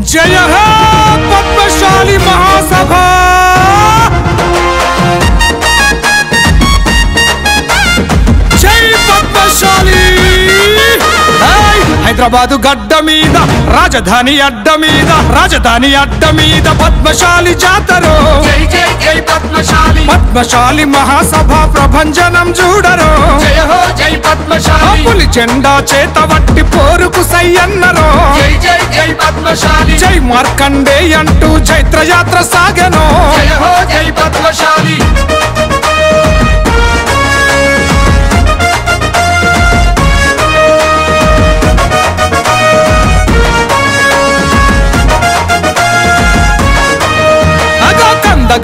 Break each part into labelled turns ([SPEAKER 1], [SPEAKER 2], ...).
[SPEAKER 1] जय हो पद्मशाली महासभा। जय पद्मशाली। హైదరాబాదు గడ్డ మీద రాజధాని అడ్డ మీద రాజధాని అడ్డ మీద పద్మశాలి జాతరో
[SPEAKER 2] జై జై జై పద్మశాలి
[SPEAKER 1] పద్మశాలి మహాసభ ప్రభంజనం చూడరో
[SPEAKER 2] జయ హో జై పద్మశాలి
[SPEAKER 1] పులి జెండా చేత వట్టి పోరుకు సయ్యన్నరో
[SPEAKER 2] జై జై జై పద్మశాలి
[SPEAKER 1] జై మార్కండే అంటూ చైత్రయాత్ర సాగెనో
[SPEAKER 2] జయ హో జై పద్మశాలి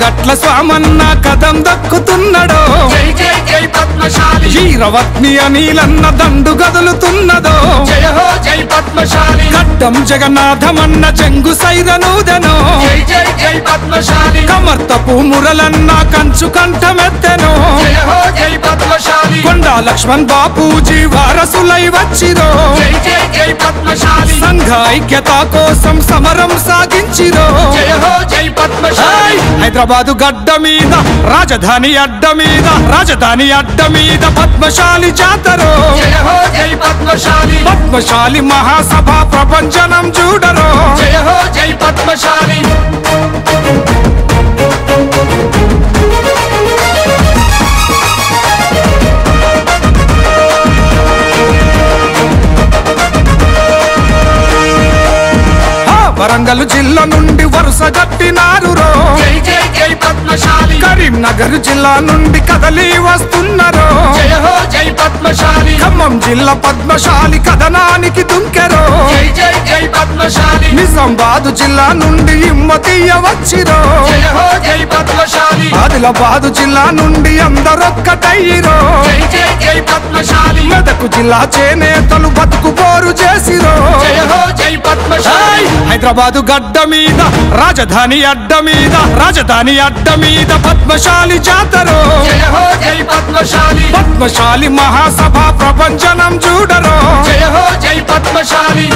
[SPEAKER 1] గట్ల స్వామన్న కదం దక్కుతున్నడో
[SPEAKER 2] జై జై జై పద్మశాలి
[SPEAKER 1] ఈరవత్ని అనిలన్న దండు గదులుతున్నదో
[SPEAKER 2] జయ హో జై పద్మశాలి
[SPEAKER 1] గడ్డం జగన్నాథమన్న చెంగు సైరనూదెనో
[SPEAKER 2] జై జై జై పద్మశాలి
[SPEAKER 1] కమర్తపు మురలన్న కంచు కంఠమెత్తెనో
[SPEAKER 2] జయ హో జై పద్మశాలి
[SPEAKER 1] కొండా లక్ష్మణ్ బాపూజీ వారసులై వచ్చిరో
[SPEAKER 2] జై జై జై పద్మశాలి
[SPEAKER 1] సంఘ ఐక్యత కోసం సమరం సాగించిరో
[SPEAKER 2] జయ హో జై పద్మశాలి
[SPEAKER 1] హైదరాబాదు గడ్డ మీద రాజధాని అడ్డ మీద రాజధాని అడ్డ మీద పద్మశాలి జాతరో
[SPEAKER 2] జయ హో జై పద్మశాలి
[SPEAKER 1] పద్మశాలి మహాసభ ప్రభంజనం చూడరో
[SPEAKER 2] జయ హో జై పద్మశాలి
[SPEAKER 1] వరంగల్ జిల్లా నుండి వరుస గట్టినారు
[SPEAKER 2] జై జై జై పద్మశాలి
[SPEAKER 1] కరీంనగర్ జిల్లా నుండి కదలి వస్తున్నారు
[SPEAKER 2] జయ హో జై పద్మశాలి
[SPEAKER 1] ఖమ్మం జిల్లా పద్మశాలి కథనానికి దుంకెరో
[SPEAKER 2] జై జై జై పద్మశాలి
[SPEAKER 1] నిజామాబాద్ జిల్లా నుండి హిమ్మతీయ వచ్చిరో
[SPEAKER 2] జయ హో జై పద్మశాలి
[SPEAKER 1] ఆదిలాబాద్ జిల్లా నుండి అందరొక్కటయ్యిరో
[SPEAKER 2] జై జై జై పద్మశాలి
[SPEAKER 1] మెదకు జిల్లా చేనేతలు బతుకు పోరు చేసిరో
[SPEAKER 2] జయ హో జై పద్మశాలి
[SPEAKER 1] హైదరాబాదు గడ్డ మీద రాజధాని అడ్డ మీద రాజధాని అడ్డ మీద పద్మశాలి జాతరో
[SPEAKER 2] జయ హో జై పద్మశాలి
[SPEAKER 1] పద్మశాలి మహాసభ ప్రభంజనం చూడరో
[SPEAKER 2] జయ హో జై పద్మశాలి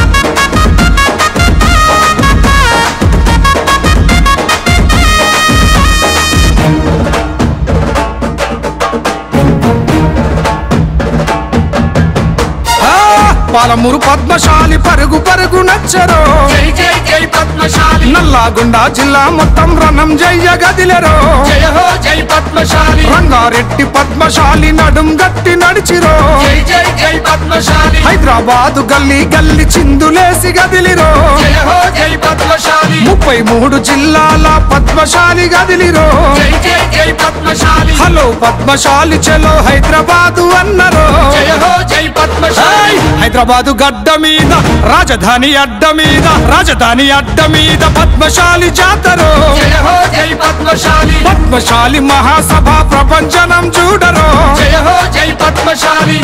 [SPEAKER 1] పాలమూరు పద్మశాలి పరుగు పరుగు నచ్చరో
[SPEAKER 2] జై జై జై పద్మశాలి
[SPEAKER 1] నల్లాగొండ జిల్లా మొత్తం రణం జయ్య గదిలెరో
[SPEAKER 2] జయ హో జై పద్మశాలి
[SPEAKER 1] రంగారెడ్డి పద్మశాలి నడుం గట్టి నడిచిరో
[SPEAKER 2] జై జై జై పద్మశాలి
[SPEAKER 1] హైదరాబాదు గల్లీ గల్లీ చిందులేసి గదిలిరో
[SPEAKER 2] జయ హో జై పద్మశాలి
[SPEAKER 1] 33 జిల్లాల పద్మశాలి గదిలిరో
[SPEAKER 2] జై జై జై పద్మశాలి
[SPEAKER 1] హలో పద్మశాలి చలో హైదరాబాదు అన్నరో
[SPEAKER 2] జయ హో జై పద్మశాలి
[SPEAKER 1] హైదరాబాదు గడ్డ మీద రాజధాని అడ్డ మీద రాజధాని అడ్డ మీద పద్మశాలి జాతరో
[SPEAKER 2] జయ హో జై పద్మశాలి
[SPEAKER 1] పద్మశాలి మహాసభ ప్రభంజనం చూడరో
[SPEAKER 2] జయ హో జై పద్మశాలి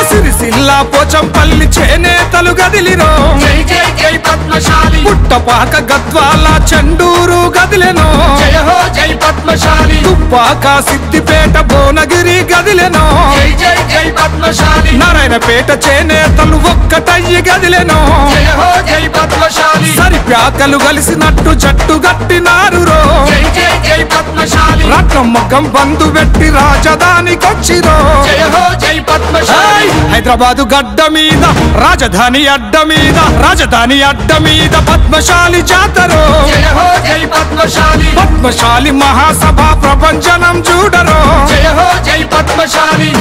[SPEAKER 2] సిరిసిల్లా పోచంపల్లి చేనేతలు గదిలిరో జై జై జై పద్మశాలి
[SPEAKER 1] పుట్టపాక గద్వాల చండూరు గదిలెనో
[SPEAKER 2] జయ హో జై పద్మశాలి
[SPEAKER 1] తుప్పాక సిద్దిపేట భువనగిరి గదిలెనో
[SPEAKER 2] జై జై జై పద్మశాలి
[SPEAKER 1] నారాయణపేట చేనేతలు ఒక్కటయ్యి గదిలెనో
[SPEAKER 2] జయ హో జై పద్మశాలి
[SPEAKER 1] సరిప్యాకలు కలిసినట్టు జట్టు గట్టినారు
[SPEAKER 2] జై జై జై పద్మశాలి
[SPEAKER 1] రత్నం మొగ్గం బంధు పెట్టి రాజధానికొచ్చిరో
[SPEAKER 2] జయ హో జై పద్మశాలి
[SPEAKER 1] హైదరాబాదు గడ్డ మీద రాజధాని అడ్డ మీద రాజధాని అడ్డ మీద పద్మశాలి జాతరో
[SPEAKER 2] జయ హో జై పద్మశాలి
[SPEAKER 1] పద్మశాలి మహాసభ ప్రభంజనం చూడరో
[SPEAKER 2] జయ హో జై పద్మశాలి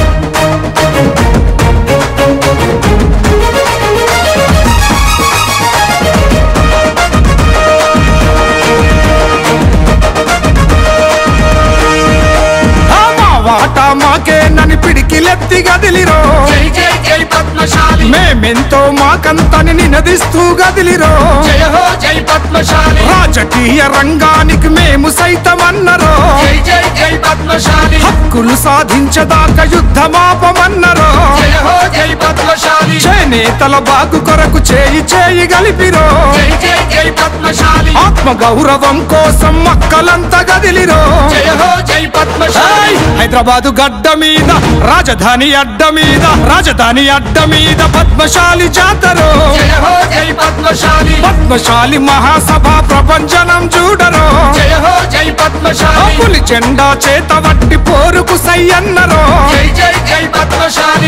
[SPEAKER 2] వాటా మాకే నని పిడికిలెత్తి గదిలిరో
[SPEAKER 1] జై జై జై పద్మశాలి న్యాయమెంతో మాకంతని నినదిస్తూ గదిలిరో
[SPEAKER 2] జయ హో జై పద్మశాలి
[SPEAKER 1] రాజకీయ రంగానికి మేము సైతమన్నరో
[SPEAKER 2] జై జై జై పద్మశాలి
[SPEAKER 1] హక్కులు సాధించదాకా యుద్ధమాపమన్నరో
[SPEAKER 2] జయ హో జై పద్మశాలి
[SPEAKER 1] చేనేతల బాగు కొరకు చేయి చేయి గలిపిరో
[SPEAKER 2] జై జై జై పద్మశాలి
[SPEAKER 1] ఆత్మ గౌరవం కోసం మక్కలంతా గదిలిరో
[SPEAKER 2] జయ హో జై పద్మశాలి
[SPEAKER 1] హైదరాబాదు గడ్డ మీద రాజధాని అడ్డ మీద రాజధాని అడ్డ మీద పద్మశాలి జాతరో
[SPEAKER 2] జయ హో జై పద్మశాలి
[SPEAKER 1] పద్మశాలి మహాసభ ప్రపంచనం చూడరో
[SPEAKER 2] జయ హో జై పద్మశాలి
[SPEAKER 1] పులి చెండా చేత వట్టి పోరుకు సయ్యన్నరో
[SPEAKER 2] జై జై జై పద్మశాలి